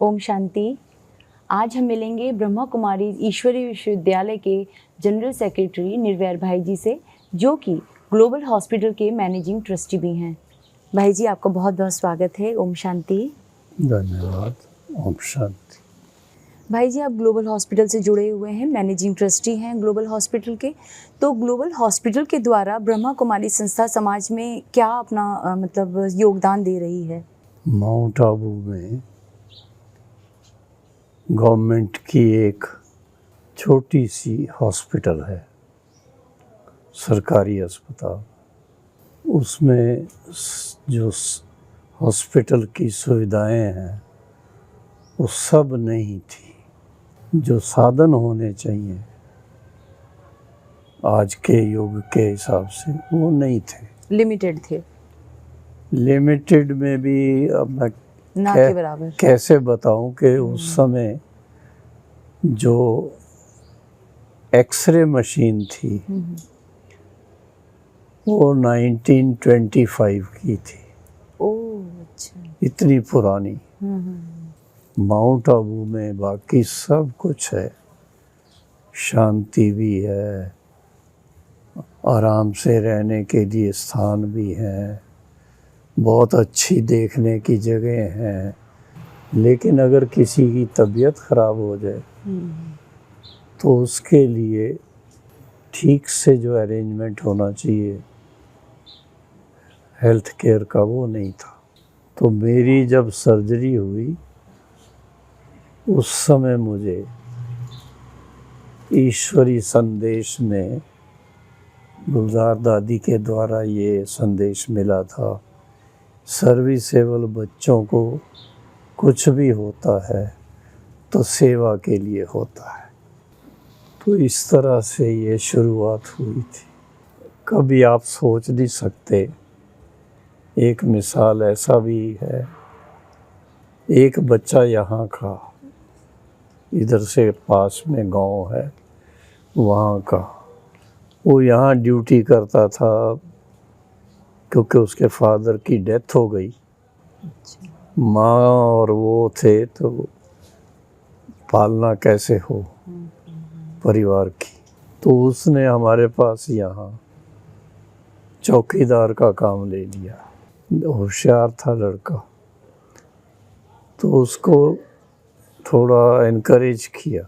ओम शांति। आज हम मिलेंगे ब्रह्मा कुमारी ईश्वरीय विश्वविद्यालय के जनरल सेक्रेटरी निर्वैर भाई जी से, जो कि ग्लोबल हॉस्पिटल के मैनेजिंग ट्रस्टी भी हैं। भाई जी, आपका बहुत बहुत स्वागत है। ओम शांति। धन्यवाद। ओम शांति। भाई जी, आप ग्लोबल हॉस्पिटल से जुड़े हुए हैं, मैनेजिंग ट्रस्टी हैं ग्लोबल हॉस्पिटल के। तो ग्लोबल हॉस्पिटल के द्वारा ब्रह्मा कुमारी संस्था समाज में क्या अपना मतलब योगदान दे रही है? माउंट आबू में गवर्नमेंट की एक छोटी सी हॉस्पिटल है, सरकारी अस्पताल। उसमें जो हॉस्पिटल की सुविधाएं हैं वो सब नहीं थी। जो साधन होने चाहिए आज के युग के हिसाब से वो नहीं थे, लिमिटेड थे, लिमिटेड में भी। अब मैं ना के बराबर। कैसे बताऊं कि उस समय जो एक्सरे मशीन थी वो 1925 की थी। ओह अच्छा। इतनी पुरानी। माउंट आबू में बाकी सब कुछ है, शांति भी है, आराम से रहने के लिए स्थान भी है, बहुत अच्छी देखने की जगह हैं। लेकिन अगर किसी की तबीयत ख़राब हो जाए तो उसके लिए ठीक से जो अरेंजमेंट होना चाहिए हेल्थ केयर का, वो नहीं था। तो मेरी जब सर्जरी हुई उस समय मुझे ईश्वरी संदेश में गुलजार दादी के द्वारा ये संदेश मिला था, सर्विसेबल बच्चों को कुछ भी होता है तो सेवा के लिए होता है। तो इस तरह से ये शुरुआत हुई थी। कभी आप सोच नहीं सकते। एक मिसाल ऐसा भी है, एक बच्चा यहाँ का, इधर से पास में गांव है वहाँ का, वो यहाँ ड्यूटी करता था क्योंकि उसके फादर की डेथ हो गई। माँ और वो थे तो पालना कैसे हो परिवार की। तो उसने हमारे पास यहाँ चौकीदार का काम ले लिया। होशियार था लड़का, तो उसको थोड़ा इनकरेज किया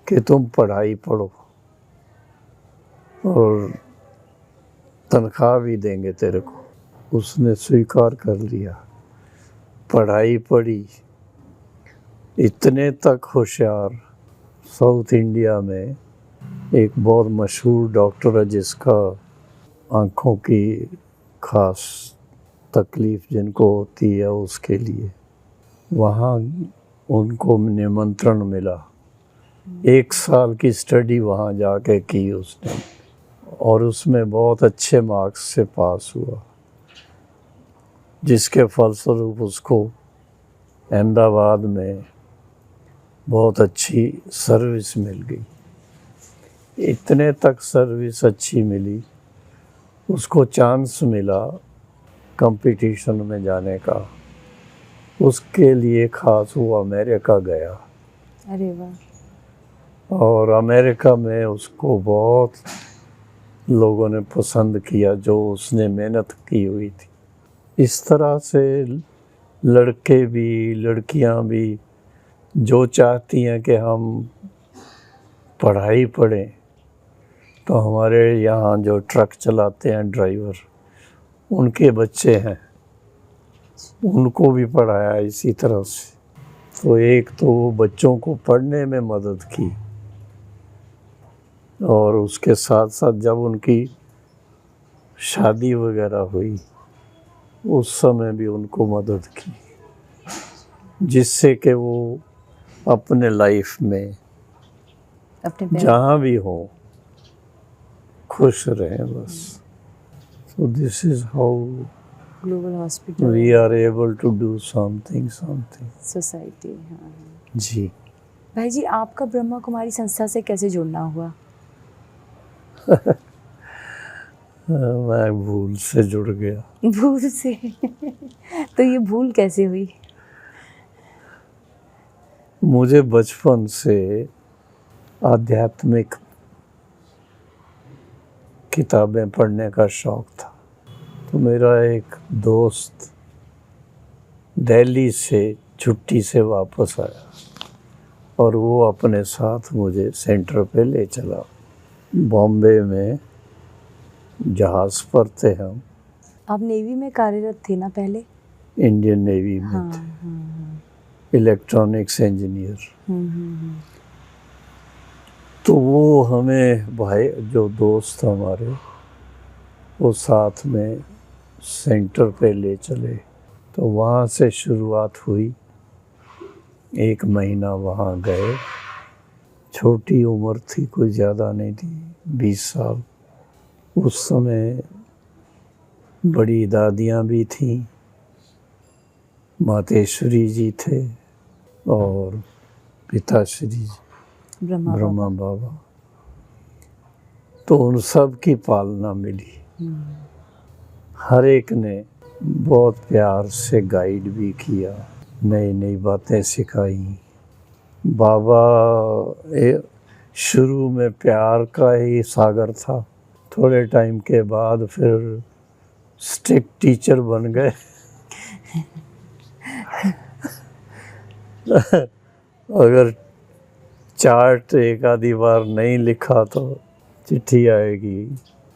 कि तुम पढ़ाई पढ़ो और तनख्वाह भी देंगे तेरे को। उसने स्वीकार कर लिया, पढ़ाई पढ़ी, इतने तक होशियार। साउथ इंडिया में एक बहुत मशहूर डॉक्टर है जिसका आँखों की खास तकलीफ़ जिनको होती है उसके लिए वहाँ उनको निमंत्रण मिला। 1 साल की स्टडी वहाँ जाके की उसने और उसमें बहुत अच्छे मार्क्स से पास हुआ, जिसके फलस्वरूप उसको अहमदाबाद में बहुत अच्छी सर्विस मिल गई। इतने तक सर्विस अच्छी मिली, उसको चांस मिला कंपटीशन में जाने का। उसके लिए खास वो अमेरिका गया। अरे वाह। और अमेरिका में उसको बहुत लोगों ने पसंद किया जो उसने मेहनत की हुई थी। इस तरह से लड़के भी लड़कियां भी जो चाहती हैं कि हम पढ़ाई पढ़ें, तो हमारे यहाँ जो ट्रक चलाते हैं ड्राइवर, उनके बच्चे हैं, उनको भी पढ़ाया इसी तरह से। तो एक तो वो बच्चों को पढ़ने में मदद की और उसके साथ साथ जब उनकी शादी वगैरह हुई उस समय भी उनको मदद की, जिससे कि वो अपने लाइफ में जहाँ भी हो खुश रहें बस। So this is how global hospital we are able to do something society. जी। भाई जी, आपका ब्रह्मा कुमारी संस्था से कैसे जुड़ना हुआ? मैं भूल से जुड़ गया। भूल से? तो ये भूल कैसे हुई? मुझे बचपन से आध्यात्मिक किताबें पढ़ने का शौक था। तो मेरा एक दोस्त दिल्ली से छुट्टी से वापस आया और वो अपने साथ मुझे सेंटर पे ले चला। बॉम्बे में जहाज़ पर थे हम। आप नेवी में कार्यरत थे ना पहले? इंडियन नेवी में हाँ, थे, हाँ, इलेक्ट्रॉनिक्स इंजीनियर। हाँ। तो वो हमें भाई जो दोस्त हमारे वो साथ में सेंटर पे ले चले। तो वहाँ से शुरुआत हुई। 1 महीना वहाँ गए। छोटी उम्र थी, कोई ज़्यादा नहीं थी, 20 साल। उस समय बड़ी दादियाँ भी थीं, मातेश्वरी जी थे और पिताश्री जी ब्रह्मा बाबा। तो उन सब की पालना मिली। हर एक ने बहुत प्यार से गाइड भी किया, नई नई बातें सिखाई। बाबा शुरू में प्यार का ही सागर था, थोड़े टाइम के बाद फिर स्ट्रिक्ट टीचर बन गए। अगर चार्ट एक आधी बार नहीं लिखा तो चिट्ठी आएगी,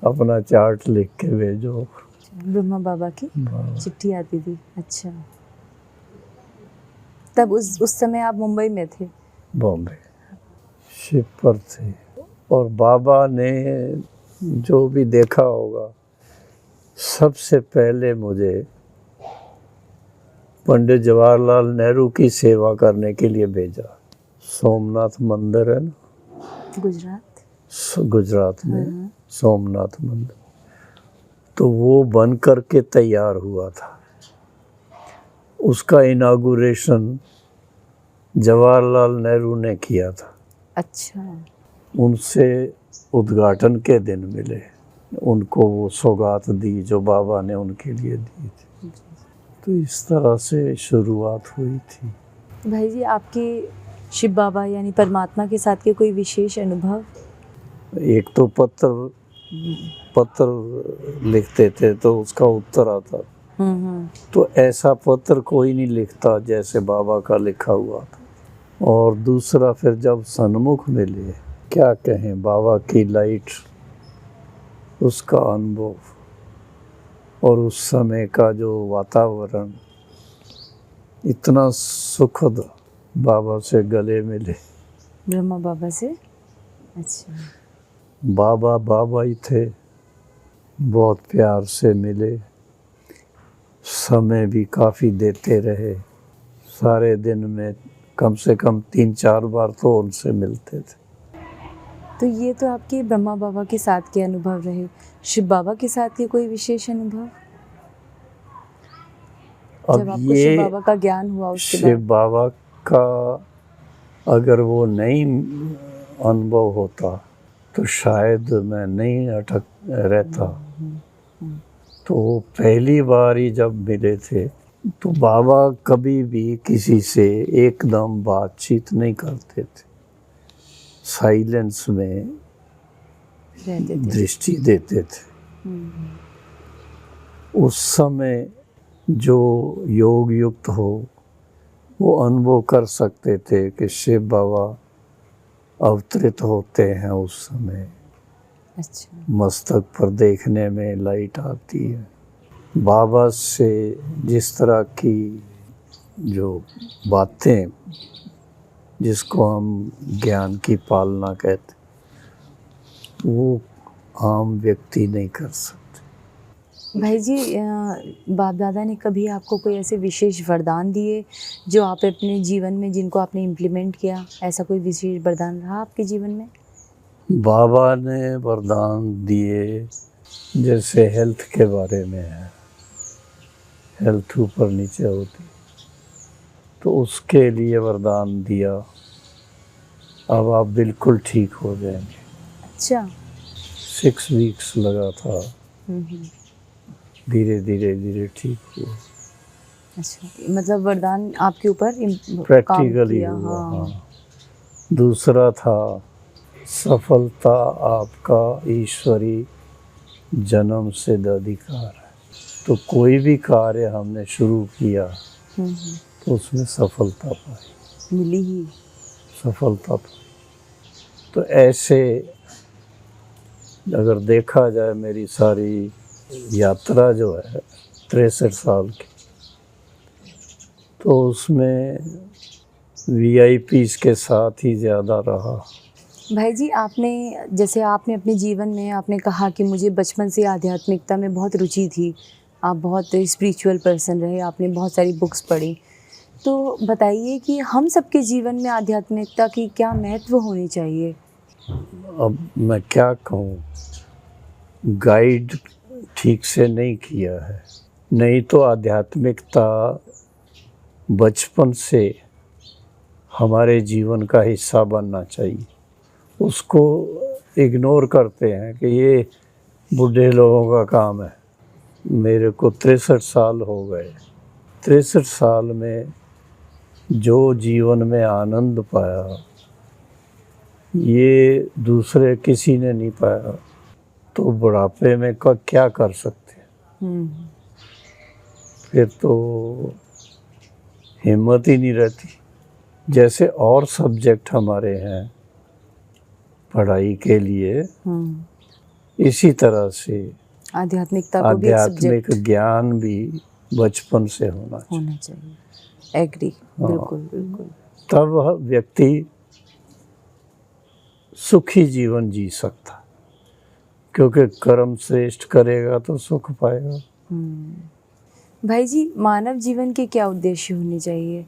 अपना चार्ट लिख के भेजो। ब्रह्मा बाबा की चिट्ठी आती थी। अच्छा, तब उस समय आप मुंबई में थे? बॉम्बे शिप पर थे। और बाबा ने जो भी देखा होगा, सबसे पहले मुझे पंडित जवाहरलाल नेहरू की सेवा करने के लिए भेजा। सोमनाथ मंदिर है ना गुजरात में, सोमनाथ मंदिर, तो वो बन कर के तैयार हुआ था। उसका इनागुरेशन जवाहरलाल नेहरू ने किया था। अच्छा। उनसे उद्घाटन के दिन मिले, उनको वो सौगात दी जो बाबा ने उनके लिए दी थी। तो इस तरह से शुरुआत हुई थी। भाई जी, आपके शिव बाबा यानी परमात्मा के साथ के कोई विशेष अनुभव? एक तो पत्र लिखते थे तो उसका उत्तर आता। तो ऐसा पत्र कोई नहीं लिखता जैसे बाबा का लिखा हुआ था। और दूसरा फिर जब सन्मुख मिले, क्या कहें, बाबा की लाइट, उसका अनुभव और उस समय का जो वातावरण, इतना सुखद। बाबा से गले मिले। ब्रह्मा बाबा से? अच्छा। बाबा ही थे, बहुत प्यार से मिले, समय भी काफ़ी देते रहे। सारे दिन में कम से कम 3-4 बार तो उनसे मिलते थे। तो ये तो आपके ब्रह्मा बाबा के साथ के अनुभव रहे। शिव बाबा के साथ के कोई विशेष अनुभव? जब आपको शिव बाबा का ज्ञान हुआ उसके बाद? शिव बाबा का अगर वो नहीं अनुभव होता तो शायद मैं नहीं अटक रहता। तो पहली बार ही जब मिले थे तो बाबा कभी भी किसी से एकदम बातचीत नहीं करते थे, साइलेंस में दृष्टि देते थे। उस समय जो योग युक्त हो वो अनुभव कर सकते थे कि शिव बाबा अवतरित होते हैं उस समय। अच्छा। मस्तक पर देखने में लाइट आती है। बाबा से जिस तरह की जो बातें, जिसको हम ज्ञान की पालना कहते, वो आम व्यक्ति नहीं कर सकते। भाई जी, बाप दादा ने कभी आपको कोई ऐसे विशेष वरदान दिए जो आप अपने जीवन में, जिनको आपने इम्प्लीमेंट किया? ऐसा कोई विशेष वरदान रहा आपके जीवन में? बाबा ने वरदान दिए, जैसे हेल्थ के बारे में है, हेल्थ ऊपर नीचे होती, तो उसके लिए वरदान दिया, अब आप बिल्कुल ठीक हो जाएंगे। अच्छा। 6 वीक्स लगा था, धीरे धीरे ठीक हुआ। अच्छा, मतलब वरदान आपके ऊपर काम प्रैक्टिकली किया। हुआ। हाँ। हाँ। दूसरा था सफलता आपका ईश्वरी जन्म सिद्ध अधिकार है। तो कोई भी कार्य हमने शुरू किया तो उसमें सफलता पाई, मिली ही। सफलता पाई। तो ऐसे अगर देखा जाए मेरी सारी यात्रा जो है 63 साल की, तो उसमें वीआईपीज़ के साथ ही ज़्यादा रहा। भाई जी, जैसे आपने अपने जीवन में आपने कहा कि मुझे बचपन से आध्यात्मिकता में बहुत रुचि थी, आप बहुत स्पिरिचुअल पर्सन रहे, आपने बहुत सारी बुक्स पढ़ी। तो बताइए कि हम सबके जीवन में आध्यात्मिकता की क्या महत्व होनी चाहिए? अब मैं क्या कहूँ, गाइड ठीक से नहीं किया है। नहीं तो आध्यात्मिकता बचपन से हमारे जीवन का हिस्सा बनना चाहिए। उसको इग्नोर करते हैं कि ये बूढ़े लोगों का काम है। मेरे को 63 साल हो गए। 63 साल में जो जीवन में आनंद पाया ये दूसरे किसी ने नहीं पाया। तो बुढ़ापे में क्या कर सकते हैं? फिर तो हिम्मत ही नहीं रहती। जैसे और सब्जेक्ट हमारे हैं पढ़ाई के लिए, इसी तरह से आध्यात्मिकता को भी एक आध्यात्मिक सब्जेक्ट ज्ञान भी बचपन से होना चाहिए। एग्री, बिल्कुल बिल्कुल। तब वह व्यक्ति सुखी जीवन जी सकता, क्योंकि कर्म श्रेष्ठ करेगा तो सुख पाएगा। भाई जी, मानव जीवन के क्या उद्देश्य होने चाहिए?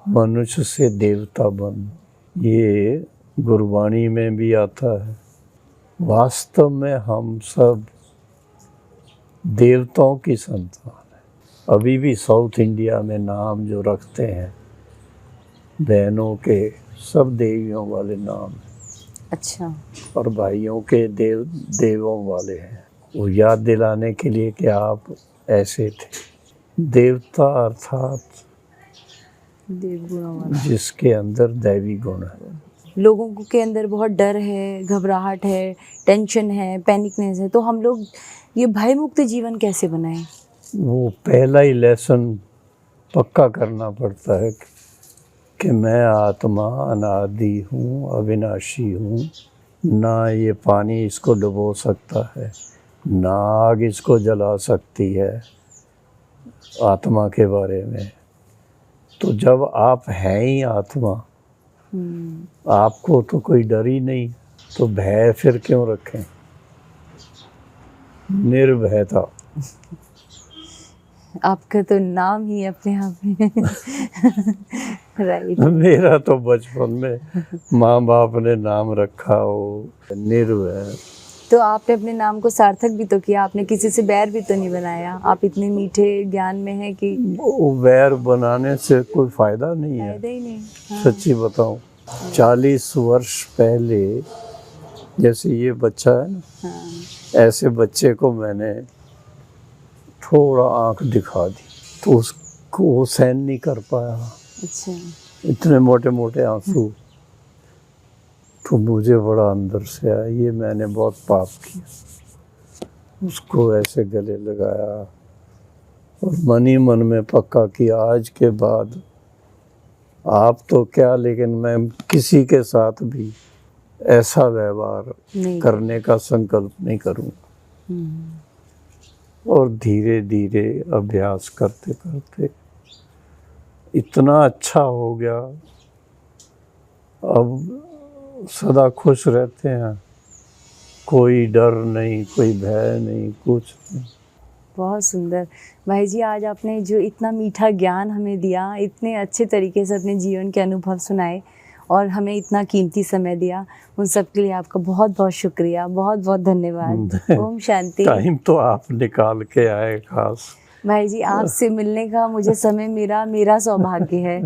मनुष्य से देवता बन, ये गुरबाणी में भी आता है। वास्तव में हम सब देवताओं की संतान है। अभी भी साउथ इंडिया में नाम जो रखते हैं बहनों के, सब देवियों वाले नाम हैं। अच्छा। और भाइयों के देवों वाले हैं। वो याद दिलाने के लिए कि आप ऐसे थे। देवता अर्थात देवगुणों वाला, जिसके अंदर दैवी गुण है। लोगों के अंदर बहुत डर है, घबराहट है, टेंशन है, पैनिकनेस है, तो हम लोग ये भय मुक्त जीवन कैसे बनाएं? वो पहला ही लेसन पक्का करना पड़ता है कि मैं आत्मा अनादि हूँ, अविनाशी हूँ। ना ये पानी इसको डुबो सकता है, ना आग इसको जला सकती है। आत्मा के बारे में तो जब आप हैं ही आत्मा, आपको तो कोई डर ही नहीं, तो भय फिर क्यों रखें? निर्भयता। आपका तो नाम ही अपने आप में राइट। मेरा तो बचपन में माँ बाप ने नाम रखा हो निर्भय। तो आपने अपने नाम को सार्थक भी तो किया, आपने किसी से बैर भी तो नहीं बनाया। आप इतने मीठे ज्ञान में हैं कि वो बैर बनाने से कोई फायदा नहीं है। फायदा ही नहीं। हाँ। सच्ची बताऊं, 40 वर्ष पहले जैसे ये बच्चा है ना, हाँ। ऐसे बच्चे को मैंने थोड़ा आंख दिखा दी तो उसको वो सहन नहीं कर पाया। अच्छा। इतने मोटे मोटे आंसू, तो मुझे बड़ा अंदर से आया, ये मैंने बहुत पाप किया। उसको ऐसे गले लगाया और मन ही मन में पक्का किया, आज के बाद आप तो क्या, लेकिन मैं किसी के साथ भी ऐसा व्यवहार करने का संकल्प नहीं करूँगा। और धीरे धीरे अभ्यास करते करते इतना अच्छा हो गया, अब सदा खुश रहते हैं। कोई डर नहीं, कोई भय नहीं, कुछ नहीं। बहुत सुंदर भाई जी, आज आपने जो इतना मीठा ज्ञान हमें दिया, इतने अच्छे तरीके से अपने जीवन के अनुभव सुनाए और हमें इतना कीमती समय दिया, उन सब के लिए आपका बहुत बहुत शुक्रिया, बहुत बहुत धन्यवाद। ओम शांति। टाइम तो आप निकाल के आए खास। भाई जी, आपसे मिलने का मुझे समय मेरा सौभाग्य है।